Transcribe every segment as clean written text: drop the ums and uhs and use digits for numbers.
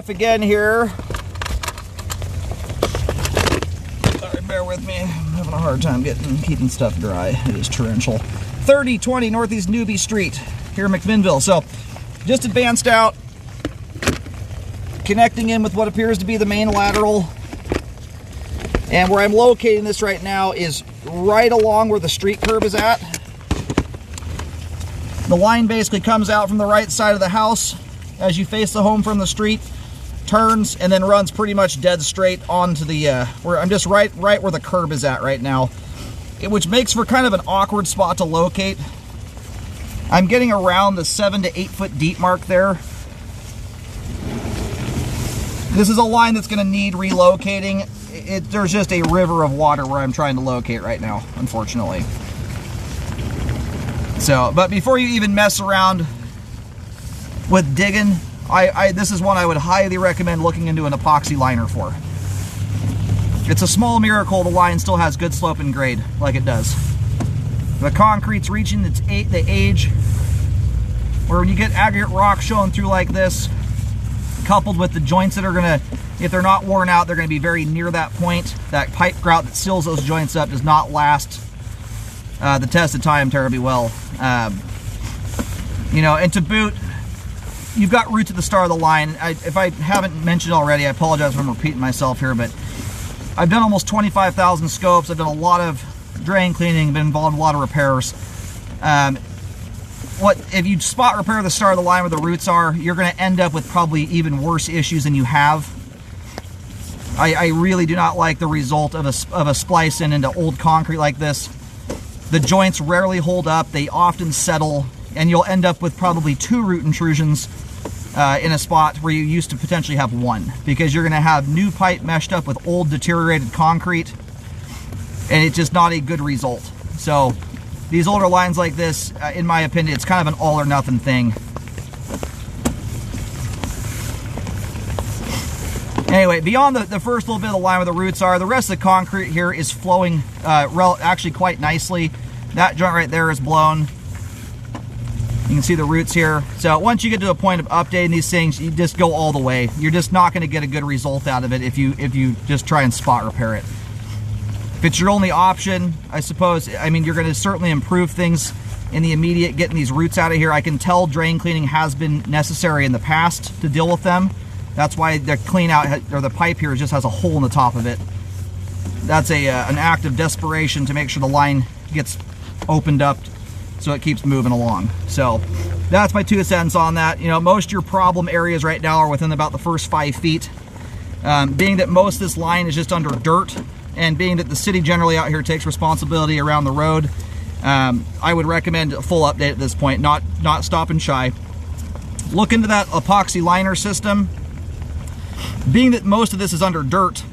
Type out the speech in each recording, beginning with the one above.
Again here. Sorry, bear with me. I'm having a hard time keeping stuff dry. It is torrential. 3020 Northeast Newby Street here in McMinnville. So just advanced out, connecting in with what appears to be the main lateral. And where I'm locating this right now is right along where the street curb is at. The line basically comes out from the right side of the house as you face the home from the street, turns, and then runs pretty much dead straight onto the, where I'm just right where the curb is at right now, which makes for kind of an awkward spot to locate. I'm getting around the 7 to 8 foot deep mark there. This is a line that's going to need relocating. There's just a river of water where I'm trying to locate right now, unfortunately. So, but before you even mess around with digging, this is one I would highly recommend looking into an epoxy liner for. It's a small miracle the line still has good slope and grade like it does. The concrete's reaching the age where when you get aggregate rock showing through like this, coupled with the joints that are gonna, if they're not worn out, they're gonna be very near that point. That pipe grout that seals those joints up does not last the test of time terribly well. You know, and to boot, you've got roots at the start of the line. If I haven't mentioned already, I apologize if I'm repeating myself here, but I've done almost 25,000 scopes. I've done a lot of drain cleaning, been involved in a lot of repairs. If you spot repair the start of the line where the roots are, you're going to end up with probably even worse issues than you have. I really do not like the result of a splice into old concrete like this. The joints rarely hold up. They often settle, and you'll end up with probably 2 root intrusions in a spot where you used to potentially have 1, because you're going to have new pipe meshed up with old deteriorated concrete, and it's just not a good result. So these older lines like this, in my opinion, it's kind of an all or nothing thing. Anyway, beyond the first little bit of the line where the roots are, the rest of the concrete here is flowing actually quite nicely. That joint right there is blown. You can see the roots here. So once you get to a point of updating these things, you just go all the way. You're just not going to get a good result out of it if you just try and spot repair it. If it's your only option, I suppose, I mean, you're going to certainly improve things in the immediate, getting these roots out of here. I can tell drain cleaning has been necessary in the past to deal with them. That's why the clean out, or the pipe here just has a hole in the top of it. That's an act of desperation to make sure the line gets opened up so it keeps moving along. So that's my 2 cents on that. You know, most of your problem areas right now are within about the first 5 feet. Being that most of this line is just under dirt, and being that the city generally out here takes responsibility around the road, I would recommend a full update at this point, not stopping shy. Look into that epoxy liner system. Being that most of this is under dirt,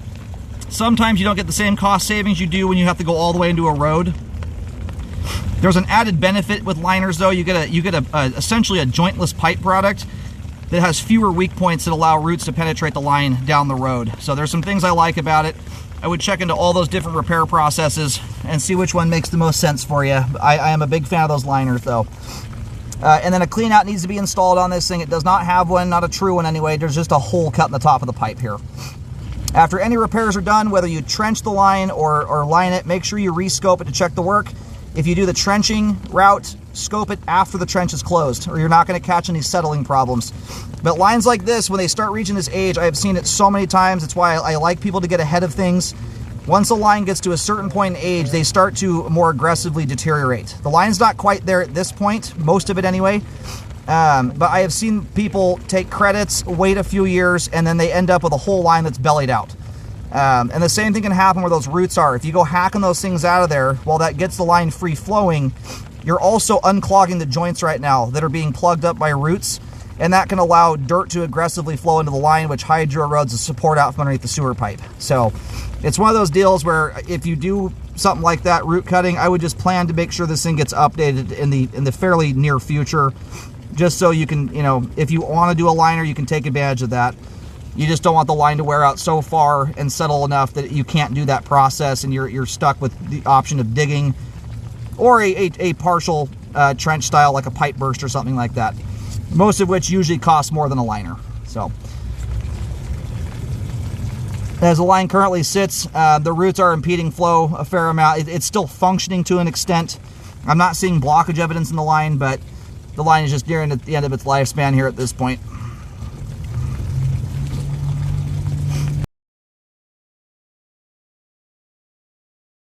sometimes you don't get the same cost savings you do when you have to go all the way into a road. There's an added benefit with liners though. You get essentially a jointless pipe product that has fewer weak points that allow roots to penetrate the line down the road. So there's some things I like about it. I would check into all those different repair processes and see which one makes the most sense for you. I am a big fan of those liners though. And then a clean out needs to be installed on this thing. It does not have one, not a true one anyway. There's just a hole cut in the top of the pipe here. After any repairs are done, whether you trench the line or line it, make sure you re-scope it to check the work. If you do the trenching route, scope it after the trench is closed, or you're not going to catch any settling problems. But lines like this, when they start reaching this age, I have seen it so many times. It's why I like people to get ahead of things. Once a line gets to a certain point in age, they start to more aggressively deteriorate. The line's not quite there at this point, most of it anyway. But I have seen people take credits, wait a few years, and then they end up with a whole line that's bellied out. And the same thing can happen where those roots are. If you go hacking those things out of there, while that gets the line free flowing, you're also unclogging the joints right now that are being plugged up by roots, and that can allow dirt to aggressively flow into the line, which hydro erodes the support out from underneath the sewer pipe. So it's one of those deals where if you do something like that, root cutting, I would just plan to make sure this thing gets updated in the fairly near future, just so you can, you know, if you want to do a liner, you can take advantage of that. You just don't want the line to wear out so far and settle enough that you can't do that process, and you're stuck with the option of digging or a partial trench style, like a pipe burst or something like that, most of which usually costs more than a liner. So As the line currently sits, the roots are impeding flow a fair amount. It's still functioning to an extent. I'm not seeing blockage evidence in the line, but the line is just nearing the end of its lifespan here at this point.